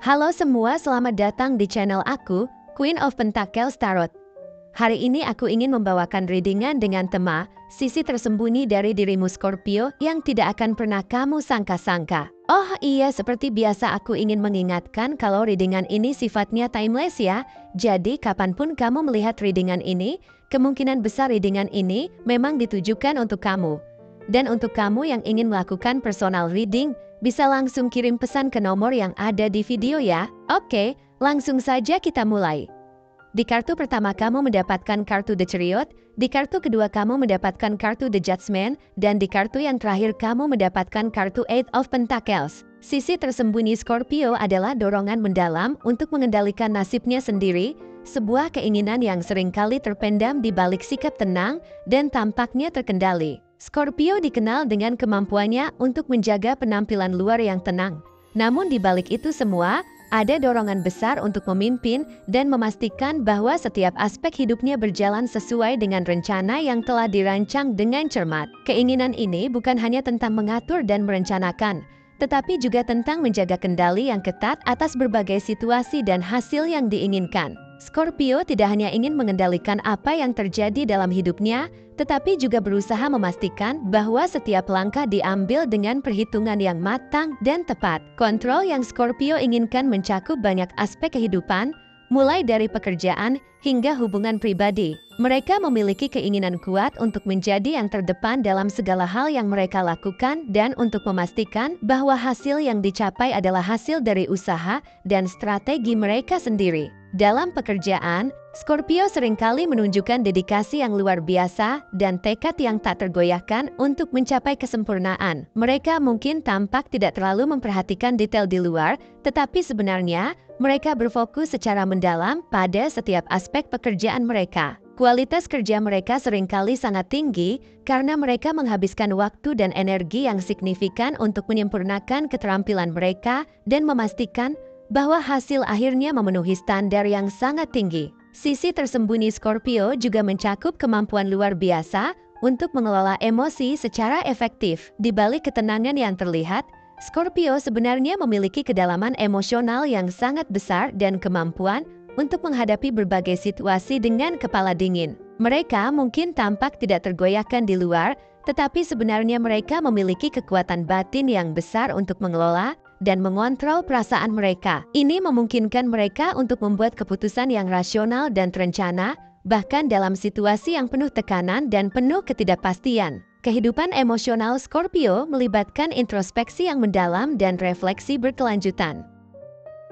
Halo semua, selamat datang di channel aku, Queen of Pentacles Tarot. Hari ini aku ingin membawakan readingan dengan tema sisi tersembunyi dari dirimu Scorpio yang tidak akan pernah kamu sangka-sangka. Oh iya, seperti biasa aku ingin mengingatkan kalau readingan ini sifatnya timeless ya. Jadi kapanpun kamu melihat readingan ini, kemungkinan besar readingan ini memang ditujukan untuk kamu. Dan untuk kamu yang ingin melakukan personal reading, bisa langsung kirim pesan ke nomor yang ada di video ya. Oke, langsung saja kita mulai. Di kartu pertama kamu mendapatkan kartu The Chariot, di kartu kedua kamu mendapatkan kartu The Judgment, dan di kartu yang terakhir kamu mendapatkan kartu Eight of Pentacles. Sisi tersembunyi Scorpio adalah dorongan mendalam untuk mengendalikan nasibnya sendiri, sebuah keinginan yang seringkali terpendam di balik sikap tenang dan tampaknya terkendali. Scorpio dikenal dengan kemampuannya untuk menjaga penampilan luar yang tenang. Namun di balik itu semua, ada dorongan besar untuk memimpin dan memastikan bahwa setiap aspek hidupnya berjalan sesuai dengan rencana yang telah dirancang dengan cermat. Keinginan ini bukan hanya tentang mengatur dan merencanakan, tetapi juga tentang menjaga kendali yang ketat atas berbagai situasi dan hasil yang diinginkan. Scorpio tidak hanya ingin mengendalikan apa yang terjadi dalam hidupnya, tetapi juga berusaha memastikan bahwa setiap langkah diambil dengan perhitungan yang matang dan tepat. Kontrol yang Scorpio inginkan mencakup banyak aspek kehidupan, mulai dari pekerjaan hingga hubungan pribadi. Mereka memiliki keinginan kuat untuk menjadi yang terdepan dalam segala hal yang mereka lakukan dan untuk memastikan bahwa hasil yang dicapai adalah hasil dari usaha dan strategi mereka sendiri. Dalam pekerjaan, Scorpio seringkali menunjukkan dedikasi yang luar biasa dan tekad yang tak tergoyahkan untuk mencapai kesempurnaan. Mereka mungkin tampak tidak terlalu memperhatikan detail di luar, tetapi sebenarnya mereka berfokus secara mendalam pada setiap aspek pekerjaan mereka. Kualitas kerja mereka seringkali sangat tinggi karena mereka menghabiskan waktu dan energi yang signifikan untuk menyempurnakan keterampilan mereka dan memastikan bahwa hasil akhirnya memenuhi standar yang sangat tinggi. Sisi tersembunyi Scorpio juga mencakup kemampuan luar biasa untuk mengelola emosi secara efektif. Di balik ketenangan yang terlihat, Scorpio sebenarnya memiliki kedalaman emosional yang sangat besar dan kemampuan untuk menghadapi berbagai situasi dengan kepala dingin. Mereka mungkin tampak tidak tergoyahkan di luar, tetapi sebenarnya mereka memiliki kekuatan batin yang besar untuk mengelola dan mengontrol perasaan mereka. Ini memungkinkan mereka untuk membuat keputusan yang rasional dan terencana, bahkan dalam situasi yang penuh tekanan dan penuh ketidakpastian. Kehidupan emosional Scorpio melibatkan introspeksi yang mendalam dan refleksi berkelanjutan.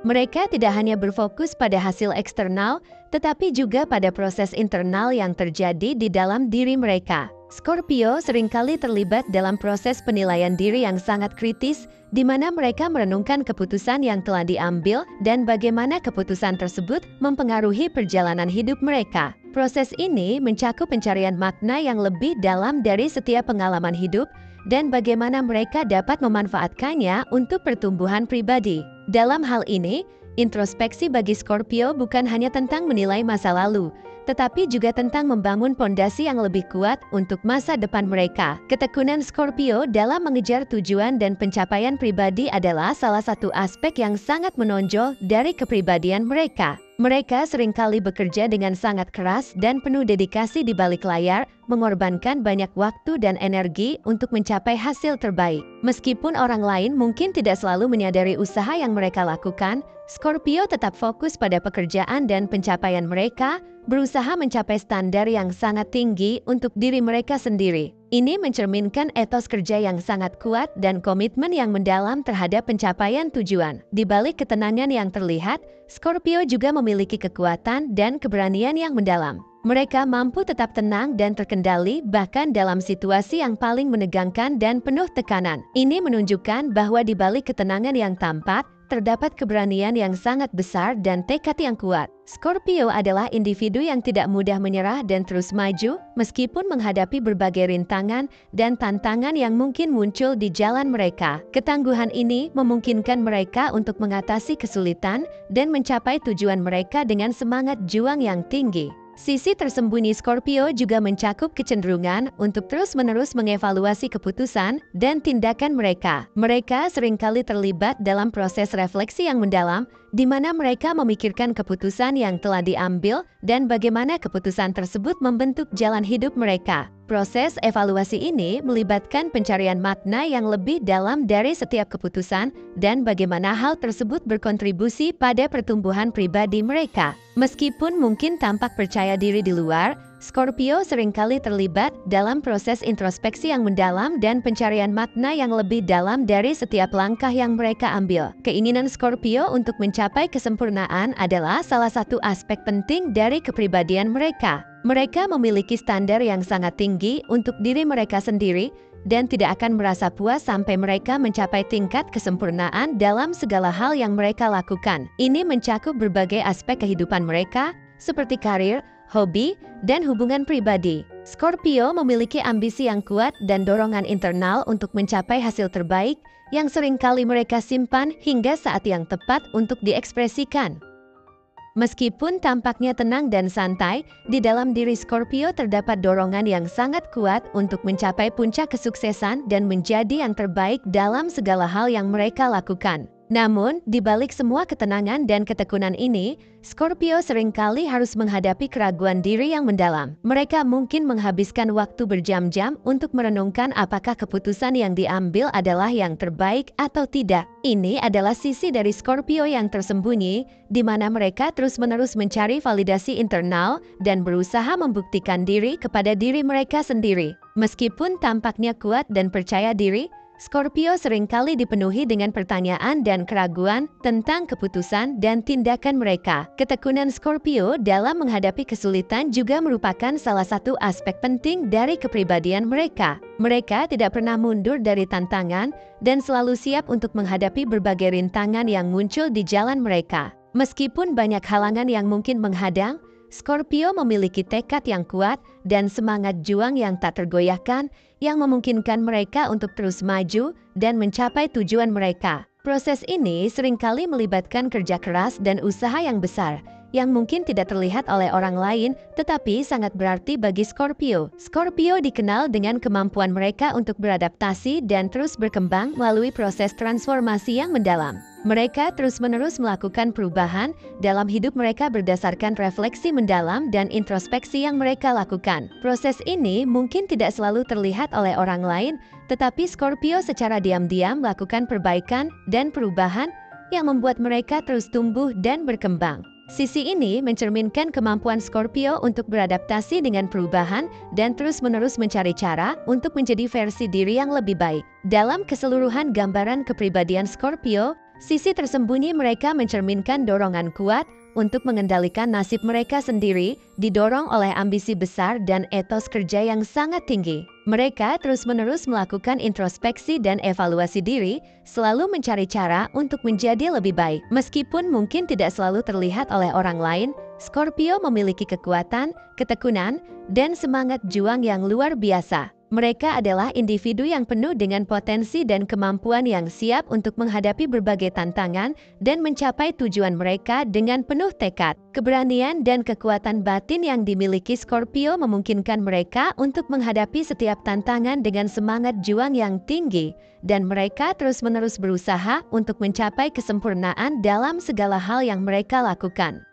Mereka tidak hanya berfokus pada hasil eksternal, tetapi juga pada proses internal yang terjadi di dalam diri mereka. Scorpio seringkali terlibat dalam proses penilaian diri yang sangat kritis, di mana mereka merenungkan keputusan yang telah diambil dan bagaimana keputusan tersebut mempengaruhi perjalanan hidup mereka. Proses ini mencakup pencarian makna yang lebih dalam dari setiap pengalaman hidup dan bagaimana mereka dapat memanfaatkannya untuk pertumbuhan pribadi. Dalam hal ini, introspeksi bagi Scorpio bukan hanya tentang menilai masa lalu, tetapi juga tentang membangun pondasi yang lebih kuat untuk masa depan mereka. Ketekunan Scorpio dalam mengejar tujuan dan pencapaian pribadi adalah salah satu aspek yang sangat menonjol dari kepribadian mereka. Mereka seringkali bekerja dengan sangat keras dan penuh dedikasi di balik layar, mengorbankan banyak waktu dan energi untuk mencapai hasil terbaik. Meskipun orang lain mungkin tidak selalu menyadari usaha yang mereka lakukan, Scorpio tetap fokus pada pekerjaan dan pencapaian mereka, berusaha mencapai standar yang sangat tinggi untuk diri mereka sendiri. Ini mencerminkan etos kerja yang sangat kuat dan komitmen yang mendalam terhadap pencapaian tujuan. Di balik ketenangan yang terlihat, Scorpio juga memiliki kekuatan dan keberanian yang mendalam. Mereka mampu tetap tenang dan terkendali bahkan dalam situasi yang paling menegangkan dan penuh tekanan. Ini menunjukkan bahwa di balik ketenangan yang tampak, terdapat keberanian yang sangat besar dan tekad yang kuat. Scorpio adalah individu yang tidak mudah menyerah dan terus maju, meskipun menghadapi berbagai rintangan dan tantangan yang mungkin muncul di jalan mereka. Ketangguhan ini memungkinkan mereka untuk mengatasi kesulitan dan mencapai tujuan mereka dengan semangat juang yang tinggi. Sisi tersembunyi Scorpio juga mencakup kecenderungan untuk terus-menerus mengevaluasi keputusan dan tindakan mereka. Mereka seringkali terlibat dalam proses refleksi yang mendalam, di mana mereka memikirkan keputusan yang telah diambil dan bagaimana keputusan tersebut membentuk jalan hidup mereka. Proses evaluasi ini melibatkan pencarian makna yang lebih dalam dari setiap keputusan dan bagaimana hal tersebut berkontribusi pada pertumbuhan pribadi mereka. Meskipun mungkin tampak percaya diri di luar, Scorpio seringkali terlibat dalam proses introspeksi yang mendalam dan pencarian makna yang lebih dalam dari setiap langkah yang mereka ambil. Keinginan Scorpio untuk mencapai kesempurnaan adalah salah satu aspek penting dari kepribadian mereka. Mereka memiliki standar yang sangat tinggi untuk diri mereka sendiri dan tidak akan merasa puas sampai mereka mencapai tingkat kesempurnaan dalam segala hal yang mereka lakukan. Ini mencakup berbagai aspek kehidupan mereka, seperti karir, hobi, dan hubungan pribadi. Scorpio memiliki ambisi yang kuat dan dorongan internal untuk mencapai hasil terbaik yang seringkali mereka simpan hingga saat yang tepat untuk diekspresikan. Meskipun tampaknya tenang dan santai, di dalam diri Scorpio terdapat dorongan yang sangat kuat untuk mencapai puncak kesuksesan dan menjadi yang terbaik dalam segala hal yang mereka lakukan. Namun, di balik semua ketenangan dan ketekunan ini, Scorpio seringkali harus menghadapi keraguan diri yang mendalam. Mereka mungkin menghabiskan waktu berjam-jam untuk merenungkan apakah keputusan yang diambil adalah yang terbaik atau tidak. Ini adalah sisi dari Scorpio yang tersembunyi, di mana mereka terus-menerus mencari validasi internal dan berusaha membuktikan diri kepada diri mereka sendiri. Meskipun tampaknya kuat dan percaya diri, Scorpio seringkali dipenuhi dengan pertanyaan dan keraguan tentang keputusan dan tindakan mereka. Ketekunan Scorpio dalam menghadapi kesulitan juga merupakan salah satu aspek penting dari kepribadian mereka. Mereka tidak pernah mundur dari tantangan dan selalu siap untuk menghadapi berbagai rintangan yang muncul di jalan mereka. Meskipun banyak halangan yang mungkin menghadang, Scorpio memiliki tekad yang kuat dan semangat juang yang tak tergoyahkan yang memungkinkan mereka untuk terus maju dan mencapai tujuan mereka. Proses ini seringkali melibatkan kerja keras dan usaha yang besar, yang mungkin tidak terlihat oleh orang lain tetapi sangat berarti bagi Scorpio. Scorpio dikenal dengan kemampuan mereka untuk beradaptasi dan terus berkembang melalui proses transformasi yang mendalam. Mereka terus-menerus melakukan perubahan dalam hidup mereka berdasarkan refleksi mendalam dan introspeksi yang mereka lakukan. Proses ini mungkin tidak selalu terlihat oleh orang lain, tetapi Scorpio secara diam-diam melakukan perbaikan dan perubahan yang membuat mereka terus tumbuh dan berkembang. Sisi ini mencerminkan kemampuan Scorpio untuk beradaptasi dengan perubahan dan terus-menerus mencari cara untuk menjadi versi diri yang lebih baik. Dalam keseluruhan gambaran kepribadian Scorpio, sisi tersembunyi mereka mencerminkan dorongan kuat untuk mengendalikan nasib mereka sendiri, didorong oleh ambisi besar dan etos kerja yang sangat tinggi. Mereka terus-menerus melakukan introspeksi dan evaluasi diri, selalu mencari cara untuk menjadi lebih baik. Meskipun mungkin tidak selalu terlihat oleh orang lain, Scorpio memiliki kekuatan, ketekunan, dan semangat juang yang luar biasa. Mereka adalah individu yang penuh dengan potensi dan kemampuan yang siap untuk menghadapi berbagai tantangan dan mencapai tujuan mereka dengan penuh tekad. Keberanian dan kekuatan batin yang dimiliki Scorpio memungkinkan mereka untuk menghadapi setiap tantangan dengan semangat juang yang tinggi, dan mereka terus-menerus berusaha untuk mencapai kesempurnaan dalam segala hal yang mereka lakukan.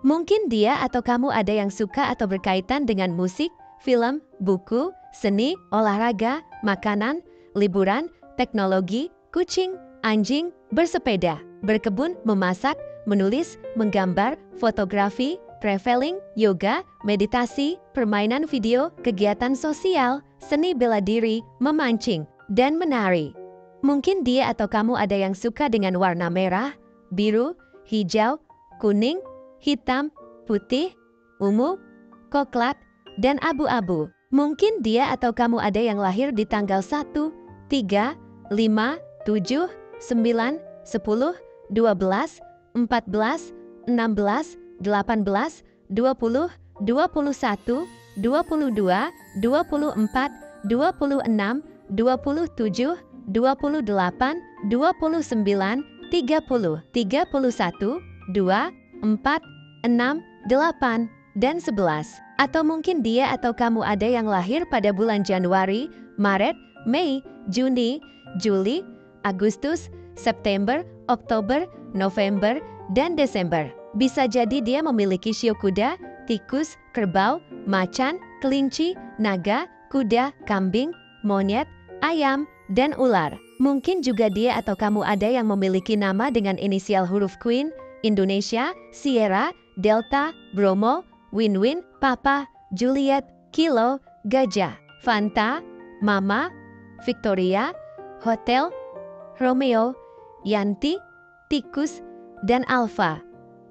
Mungkin dia atau kamu ada yang suka atau berkaitan dengan musik, film, buku, seni, olahraga, makanan, liburan, teknologi, kucing, anjing, bersepeda, berkebun, memasak, menulis, menggambar, fotografi, traveling, yoga, meditasi, permainan video, kegiatan sosial, seni bela diri, memancing, dan menari. Mungkin dia atau kamu ada yang suka dengan warna merah, biru, hijau, kuning, hitam, putih, ungu, coklat, dan abu-abu. Mungkin dia atau kamu ada yang lahir di tanggal 1, 3, 5, 7, 9, 10, 12, 14, 16, 18, 20, 21, 22, 24, 26, 27, 28, 29, 30, 31, 2, 4, 6, 8, dan 11. Atau mungkin dia atau kamu ada yang lahir pada bulan Januari, Maret, Mei, Juni, Juli, Agustus, September, Oktober, November, dan Desember. Bisa jadi dia memiliki shio kuda, tikus, kerbau, macan, kelinci, naga, kuda, kambing, monyet, ayam, dan ular. Mungkin juga dia atau kamu ada yang memiliki nama dengan inisial huruf Queen, Indonesia, Sierra, Delta, Bromo, Win-Win, Papa, Juliet, Kilo, Gajah, Fanta, Mama, Victoria, Hotel, Romeo, Yanti, Tikus, dan Alpha.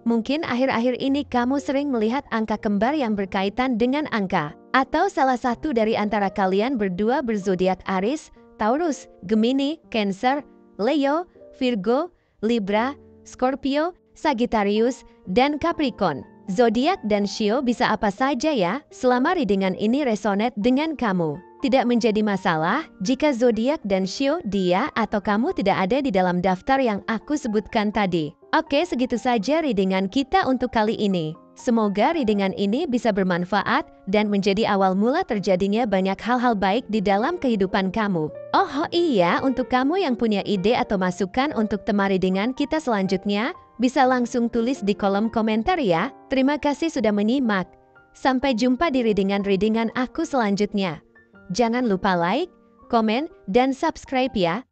Mungkin akhir-akhir ini kamu sering melihat angka kembar yang berkaitan dengan angka. Atau salah satu dari antara kalian berdua berzodiak Aries, Taurus, Gemini, Cancer, Leo, Virgo, Libra, Scorpio, Sagittarius, dan Capricorn. Zodiak dan shio bisa apa saja ya, selama readingan ini resonate dengan kamu. Tidak menjadi masalah jika zodiak dan shio dia atau kamu tidak ada di dalam daftar yang aku sebutkan tadi. Oke, segitu saja readingan kita untuk kali ini. Semoga readingan ini bisa bermanfaat dan menjadi awal mula terjadinya banyak hal-hal baik di dalam kehidupan kamu. Oh iya, untuk kamu yang punya ide atau masukan untuk tema readingan kita selanjutnya, bisa langsung tulis di kolom komentar ya. Terima kasih sudah menyimak. Sampai jumpa di readingan-readingan aku selanjutnya. Jangan lupa like, komen, dan subscribe ya.